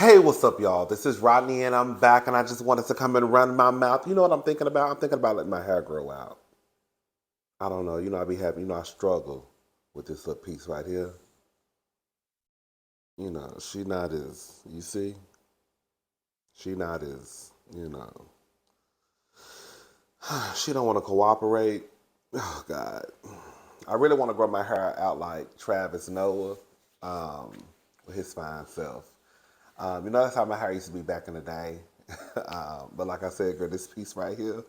Hey, what's up, y'all? This is Rodney, and I'm back, and I just wanted to come and run my mouth. You know what I'm thinking about? I'm thinking about letting my hair grow out. I don't know. I be having, I struggle with this little piece right here. She not as, you see? She not as, she don't want to cooperate. Oh, God. I really want to grow my hair out like Travis Noah with his fine self. That's how my hair used to be back in the day. But like I said, girl, this piece right here,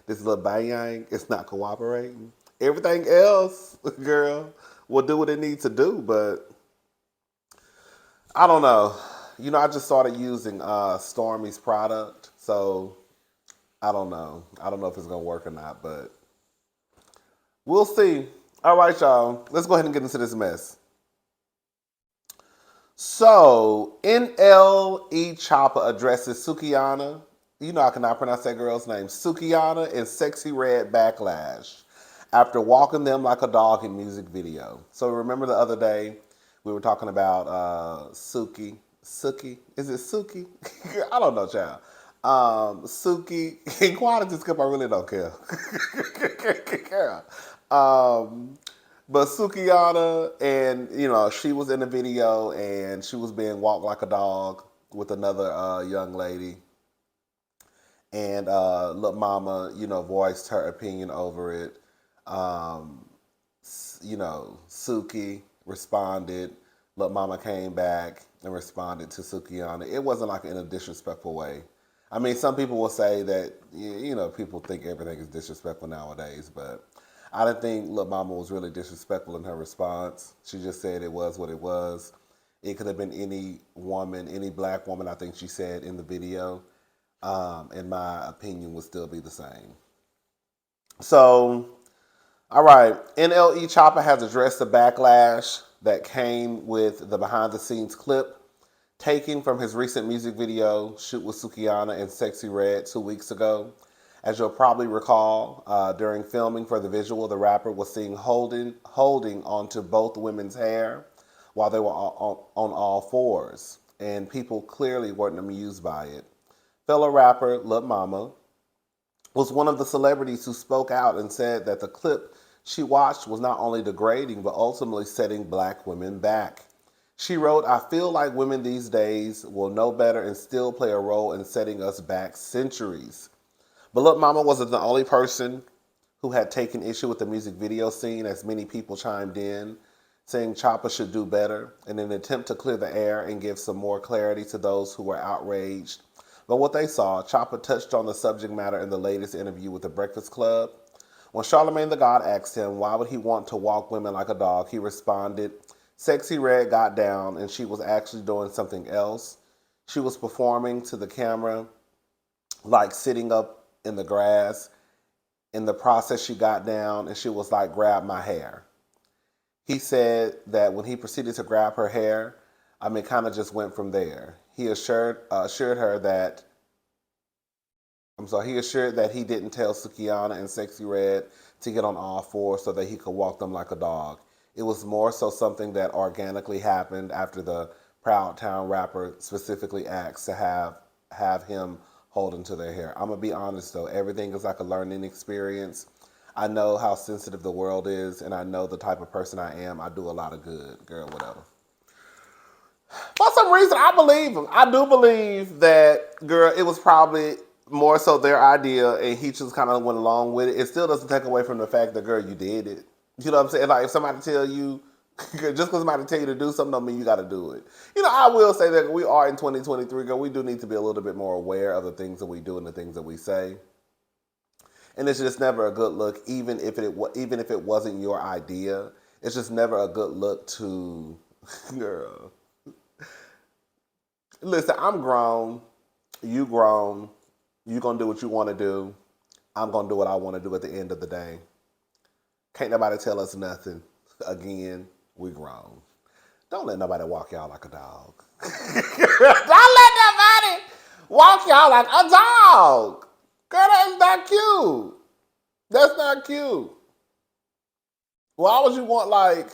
this little bang, it's not cooperating. Everything else, girl, will do what it needs to do. But I don't know. I just started using Stormy's product. So I don't know. I don't know if it's going to work or not. But we'll see. All right, y'all. Let's go ahead and get into this mess. So, NLE CHOPPA addresses Sukihana. I cannot pronounce that girl's name. Sukihana and Sexy Red Backlash after walking them like a dog in music video. So, remember the other day we were talking about Suki? Is it Suki? I don't know, child. Suki. In quality skip, I really don't care. But Sukihana, and she was in the video, and she was being walked like a dog with another young lady, and Lil Mama, voiced her opinion over it. Suki responded. Lil Mama came back and responded to Sukihana. It wasn't like in a disrespectful way. I mean, some people will say that people think everything is disrespectful nowadays, but I didn't think Lil Mama was really disrespectful in her response. She just said it was what it was. It could have been any woman, any black woman, I think she said in the video. And my opinion would still be the same. So, all right. NLE CHOPPA has addressed the backlash that came with the behind-the-scenes clip taken from his recent music video shoot with Sukihana and Sexy Red 2 weeks ago. As you'll probably recall, during filming for the visual, the rapper was seen holding onto both women's hair while they were on all fours, and people clearly weren't amused by it. Fellow rapper Lil Mama was one of the celebrities who spoke out and said that the clip she watched was not only degrading, but ultimately setting black women back. She wrote, "I feel like women these days will know better and still play a role in setting us back centuries." But Lil Mama wasn't the only person who had taken issue with the music video scene, as many people chimed in, saying CHOPPA should do better in an attempt to clear the air and give some more clarity to those who were outraged. But what they saw, CHOPPA touched on the subject matter in the latest interview with The Breakfast Club. When Charlamagne the God asked him why would he want to walk women like a dog, he responded, "Sexy Red got down and she was actually doing something else. She was performing to the camera, like sitting up in the grass. In the process, she got down and she was like, grab my hair." He said that when he proceeded to grab her hair, it kind of just went from there. He assured her that, he assured that he didn't tell Sukihana and Sexy Red to get on all fours so that he could walk them like a dog. It was more so something that organically happened after the Proud Town rapper specifically asked to have him holding to their hair. I'm going to be honest though, everything is like a learning experience. I know how sensitive the world is, and I know the type of person I am. I do a lot of good, girl, whatever. For some reason, I believe him. I do believe that, girl, it was probably more so their idea, and he just kind of went along with it. It still doesn't take away from the fact that, girl, you did it. You know what I'm saying? Like, if somebody tell you, just because somebody tell you to do something don't mean you got to do it. I will say that we are in 2023, girl. We do need to be a little bit more aware of the things that we do and the things that we say. And it's just never a good look, even if it wasn't your idea. It's just never a good look to, girl. Listen, I'm grown. You grown. You gonna do what you want to do. I'm gonna do what I want to do at the end of the day. Can't nobody tell us nothing. Again, we grown. Don't let nobody walk y'all like a dog. Don't let nobody walk y'all like a dog. Girl, that's not cute. That's not cute. Why would you want like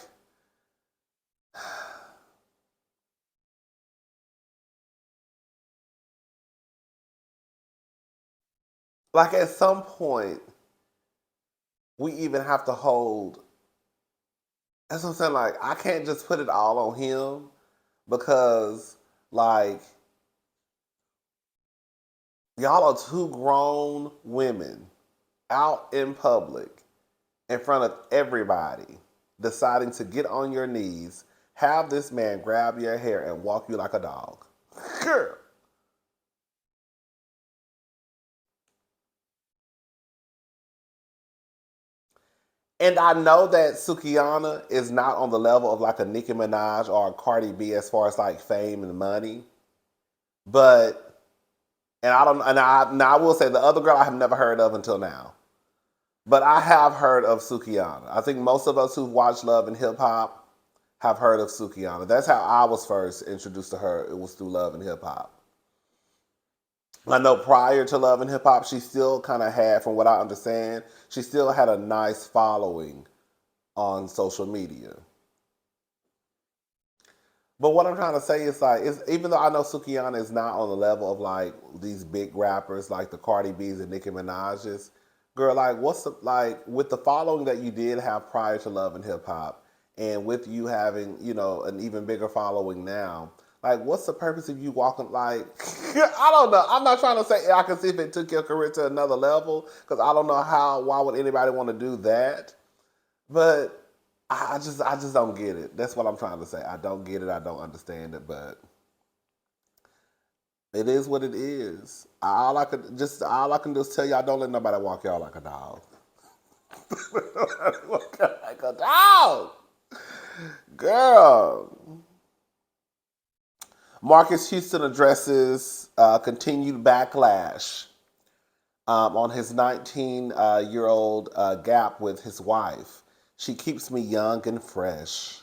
like at some point, we even have to hold. That's what I'm saying. Like, I can't just put it all on him because, like, y'all are two grown women out in public in front of everybody deciding to get on your knees, have this man grab your hair and walk you like a dog. Girl. And I know that Sukihana is not on the level of like a Nicki Minaj or a Cardi B as far as like fame and money. But and I don't and I now I will say the other girl I have never heard of until now. But I have heard of Sukihana. I think most of us who've watched Love and Hip Hop have heard of Sukihana. That's how I was first introduced to her. It was through Love and Hip Hop. I know prior to Love and Hip Hop, she still kind of had, from what I understand, she still had a nice following on social media. But what I'm trying to say is like, even though I know Sukihana is not on the level of like these big rappers like the Cardi B's and Nicki Minaj's, girl, like what's the, like with the following that you did have prior to Love and Hip Hop, and with you having an even bigger following now, like what's the purpose of you walking like? I don't know. I'm not trying to say I can see if it took your career to another level because I don't know how. Why would anybody want to do that? But I just don't get it. That's what I'm trying to say. I don't get it. I don't understand it. But it is what it is. All I can do is tell y'all don't let nobody walk y'all like a dog. Walk y'all like a dog, girl. Marques Houston addresses continued backlash on his 19-year-old gap with his wife. She keeps me young and fresh.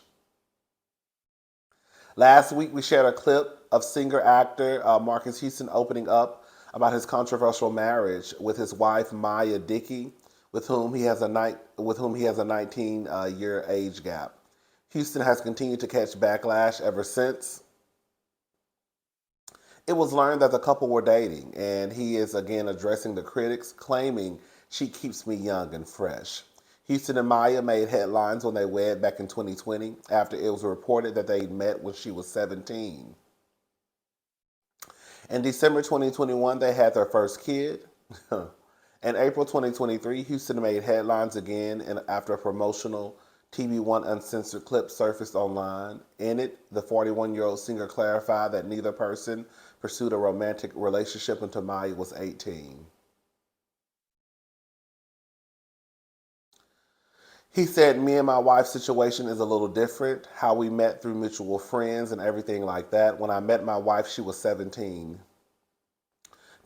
Last week, we shared a clip of singer-actor Marques Houston opening up about his controversial marriage with his wife Maya Dickey, with whom he has a 19-year age gap. Houston has continued to catch backlash ever since. It was learned that the couple were dating, and he is again addressing the critics, claiming she keeps me young and fresh. Houston and Maya made headlines when they wed back in 2020 after it was reported that they met when she was 17. In December 2021, they had their first kid. In April 2023, Houston made headlines again and after a promotional TV One uncensored clip surfaced online. In it, the 41-year-old singer clarified that neither person pursued a romantic relationship until Maya was 18. He said, me and my wife's situation is a little different. How we met through mutual friends and everything like that. When I met my wife, she was 17.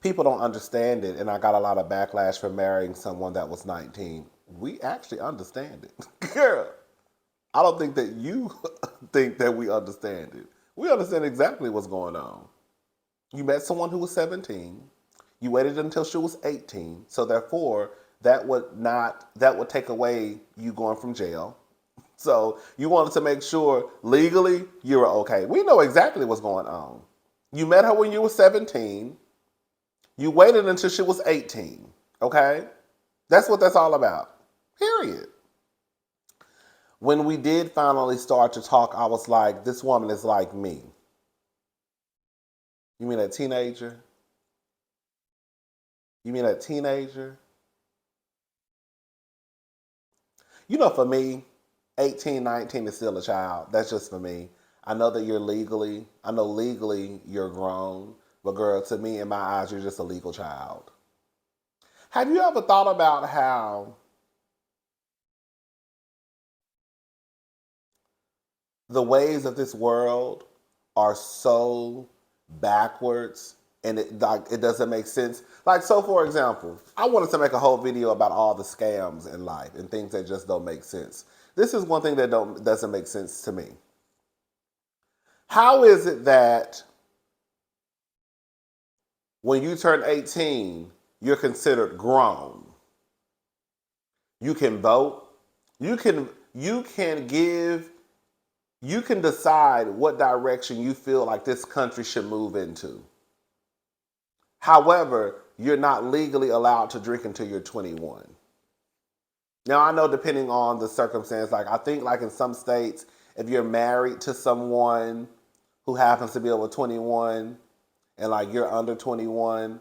People don't understand it, and I got a lot of backlash for marrying someone that was 19. We actually understand it. Girl, I don't think that you think that we understand it. We understand exactly what's going on. You met someone who was 17. You waited until she was 18. So therefore, that would take away you going from jail. So you wanted to make sure legally you were okay. We know exactly what's going on. You met her when you were 17. You waited until she was 18. Okay? That's what that's all about. Period. When we did finally start to talk, I was like, this woman is like me. You mean a teenager? You mean a teenager? For me, 18, 19 is still a child. That's just for me. I know that I know legally you're grown, but girl, to me, in my eyes, you're just a legal child. Have you ever thought about how the ways of this world are so backwards and it doesn't make sense? Like, so for example, I wanted to make a whole video about all the scams in life and things that just don't make sense. This is one thing that doesn't make sense to me. How is it that when you turn 18, you're considered grown? You can vote. You can decide what direction you feel like this country should move into. However, you're not legally allowed to drink until you're 21. Now, I know depending on the circumstance, like I think like in some states, if you're married to someone who happens to be over 21 and like you're under 21,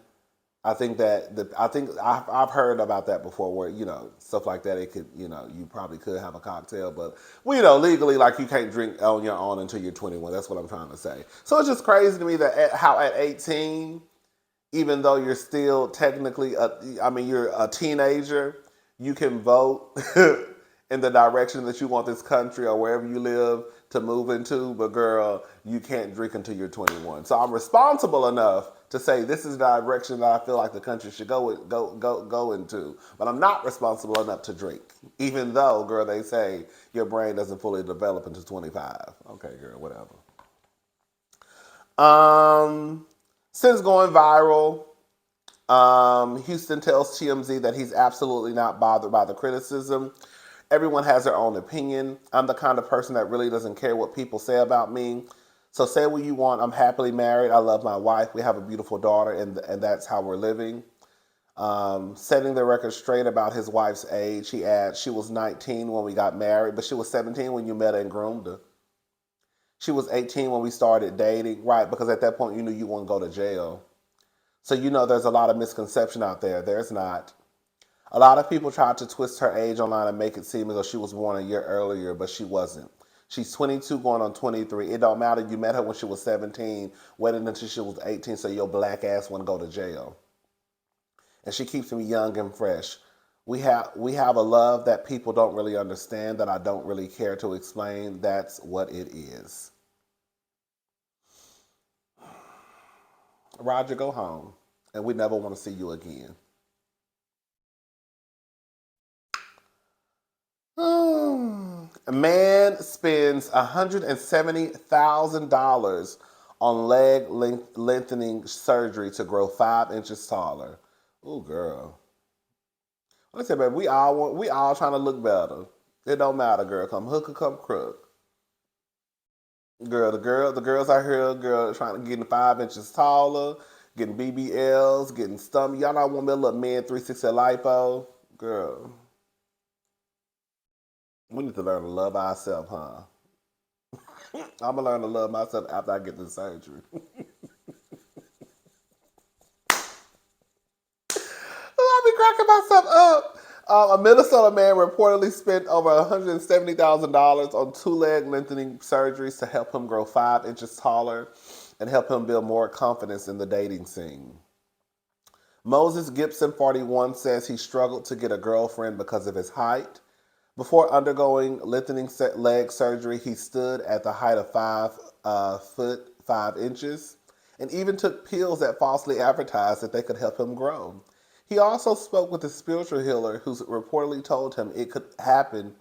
I think that I've heard about that before, where stuff like that. It could you probably could have a cocktail, but legally like you can't drink on your own until you're 21. That's what I'm trying to say. So it's just crazy to me that how at 18, even though you're still technically you're a teenager, you can vote in the direction that you want this country or wherever you live to move into, but girl, you can't drink until you're 21. So I'm responsible enough to say this is the direction that I feel like the country should go into. But I'm not responsible enough to drink, even though, girl, they say your brain doesn't fully develop until 25. Okay, girl, whatever. Since going viral, Houston tells TMZ that he's absolutely not bothered by the criticism. Everyone has their own opinion. I'm the kind of person that really doesn't care what people say about me. So say what you want. I'm happily married. I love my wife. We have a beautiful daughter, and that's how we're living. Setting the record straight about his wife's age, he adds, she was 19 when we got married, but she was 17 when you met her and groomed her. She was 18 when we started dating, right? Because at that point, you knew you wouldn't go to jail. So there's a lot of misconception out there. There's not. A lot of people tried to twist her age online and make it seem as though she was born a year earlier, but she wasn't. She's 22 going on 23. It don't matter. You met her when she was 17, waited until she was 18 so your black ass wouldn't go to jail. And she keeps me young and fresh. We have a love that people don't really understand, that I don't really care to explain. That's what it is. Roger, go home. And we never want to see you again. A man spends $170,000 on leg lengthening surgery to grow 5 inches taller. Ooh, girl. Like I said, baby, we all trying to look better. It don't matter, girl. Come hook or come crook. Girl, the girls out here, girl, trying to get 5 inches taller, getting BBLs, getting stomach. Y'all not want me a little man 360 lipo, girl. We need to learn to love ourselves, huh? I'm gonna learn to love myself after I get the surgery. I'll be cracking myself up. A Minnesota man reportedly spent over $170,000 on 2 leg lengthening surgeries to help him grow 5 inches taller and help him build more confidence in the dating scene. Moses Gibson, 41, says he struggled to get a girlfriend because of his height. Before undergoing lengthening leg surgery, he stood at the height of 5 foot 5 inches and even took pills that falsely advertised that they could help him grow. He also spoke with a spiritual healer who reportedly told him it could happen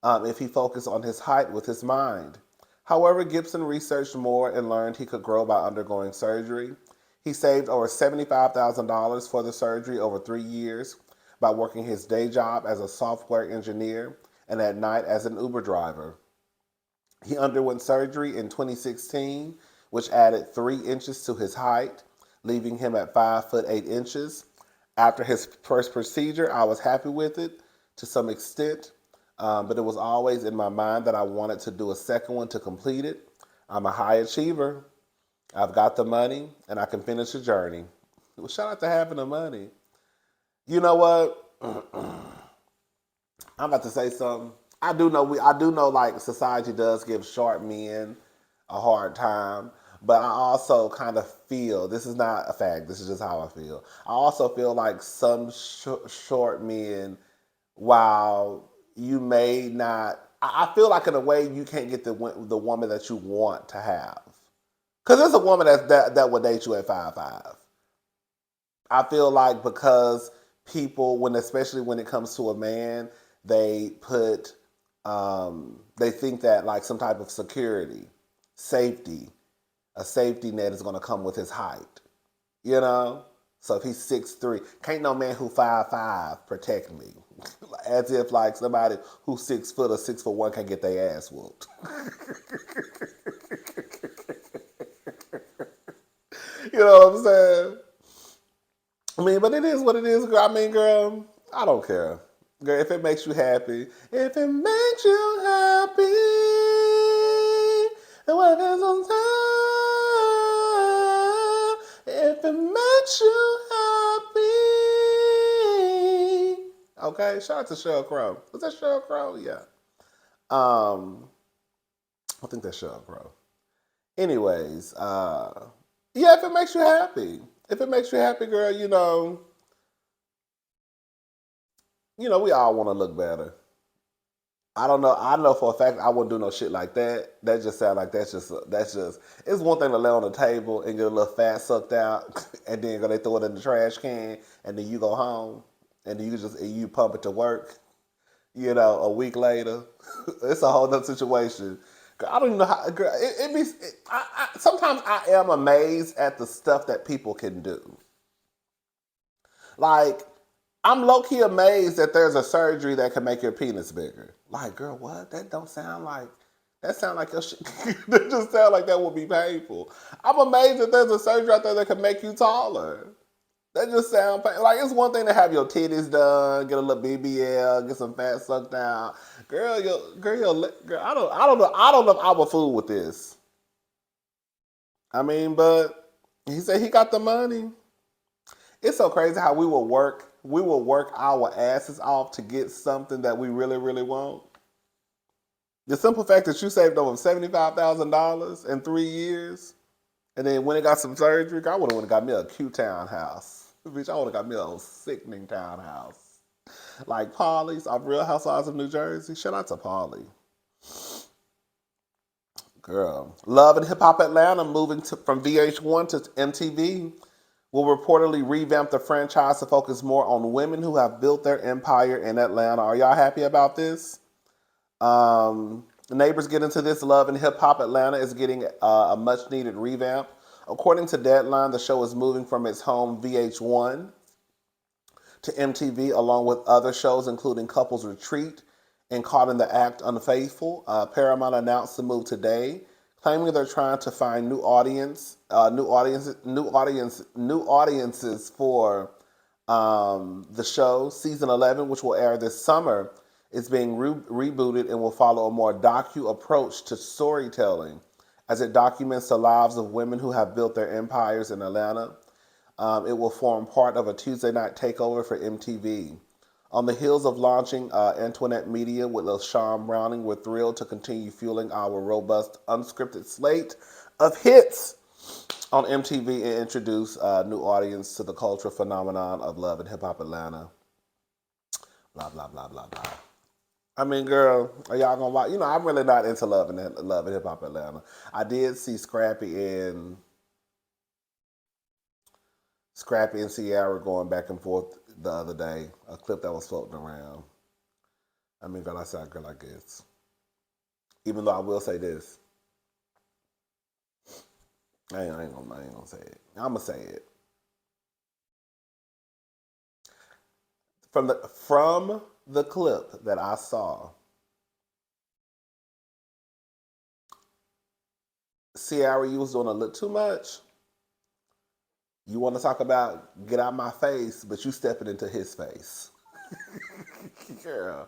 if he focused on his height with his mind. However, Gibson researched more and learned he could grow by undergoing surgery. He saved over $75,000 for the surgery over 3 years by working his day job as a software engineer and at night as an Uber driver. He underwent surgery in 2016, which added 3 inches to his height, leaving him at 5 foot 8 inches. After his first procedure, I was happy with it to some extent, but it was always in my mind that I wanted to do a second one to complete it. I'm a high achiever. I've got the money, and I can finish the journey. Well, shout out to having the money. You know what? I'm about to say something. I do know like society does give short men a hard time, but I also kind of feel, this is not a fact, this is just how I feel. I also feel like some short men, while you may not, I feel like in a way you can't get the woman that you want to have. Because there's a woman that would date you at 5'5". I feel like because people, especially when it comes to a man, they think that like some type of security, safety, a safety net is going to come with his height, So if he's 6'3", can't no man who 5'5" protect me. As if like somebody who's 6 foot or 6'1" can get their ass whooped. You know what I'm saying? I mean, but it is what it is, girl. I mean, girl, I don't care. Girl, if it makes you happy, if it makes you happy, and what is on time, if it makes you happy. Okay, shout out to Sheryl Crow. Was that Sheryl Crow? Yeah. I think that's Sheryl Crow. Anyways, yeah, if it makes you happy. If it makes you happy, girl, we all want to look better. I don't know. I know for a fact I wouldn't do no shit like that. That just sounds like that's just. It's one thing to lay on the table and get a little fat sucked out, and then they throw it in the trash can, and then you go home, and then you pump it to work. A week later, it's a whole nother situation. I don't even know how. Girl, sometimes I am amazed at the stuff that people can do. Like, I'm low key amazed that there's a surgery that can make your penis bigger. Like, girl, what? That don't sound like. That sound like your shit. That just sound like that would be painful. I'm amazed that there's a surgery out there that can make you taller. That just sound like it's one thing to have your titties done, get a little BBL, get some fat sucked out. Girl, I don't know if I would fool with this. I mean, but he said he got the money. It's so crazy how we will work our asses off to get something that we really, really want. The simple fact that you saved over $75,000 in 3 years, and then when it got some surgery, I would have got me a cute townhouse. Bitch, I would have got me a sickening townhouse. Like Polly's off Real Housewives of New Jersey. Shout out to Polly. Girl. Love and Hip Hop Atlanta moving from VH1 to MTV will reportedly revamp the franchise to focus more on women who have built their empire in Atlanta. Are y'all happy about this? Neighbors get into this. Love and Hip Hop Atlanta is getting a much needed revamp. According to Deadline, the show is moving from its home VH1 to MTV, along with other shows including Couples Retreat and Caught in the Act Unfaithful. Paramount announced the move today, claiming they're trying to find new audiences for the show. Season 11, which will air this summer, is being rebooted and will follow a more docu approach to storytelling as it documents the lives of women who have built their empires in Atlanta. It will form part of a Tuesday night takeover for MTV. On the heels of launching Antoinette Media with LaShawn Browning, we're thrilled to continue fueling our robust, unscripted slate of hits on MTV and introduce a new audience to the cultural phenomenon of Love and Hip Hop Atlanta. Blah, blah, blah, blah, blah. I mean, girl, are y'all gonna watch? I'm really not into Love and Hip Hop Atlanta. I did see Scrappy and Ciara going back and forth the other day. A clip that was floating around. I mean, girl, I said, girl, I guess. Even though I will say this, I ain't gonna say it. I'm gonna say it. From the clip that I saw, Ciara, you was doing a little too much. You want to talk about get out my face, but you stepping into his face. Girl.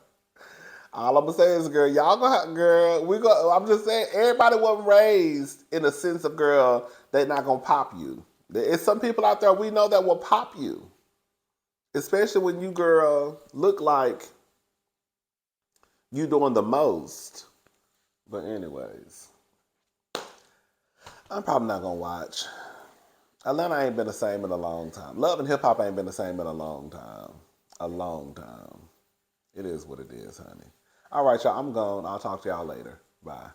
All I'm gonna say is, girl, y'all gonna girl, I'm just saying, everybody wasn't raised in a sense of, girl, they're not gonna pop you. There is some people out there we know that will pop you. Especially when you, girl, look like you doing the most. But anyways, I'm probably not gonna watch. Atlanta ain't been the same in a long time. Love and Hip Hop ain't been the same in a long time. A long time. It is what it is, honey. All right, y'all, I'm gone. I'll talk to y'all later. Bye.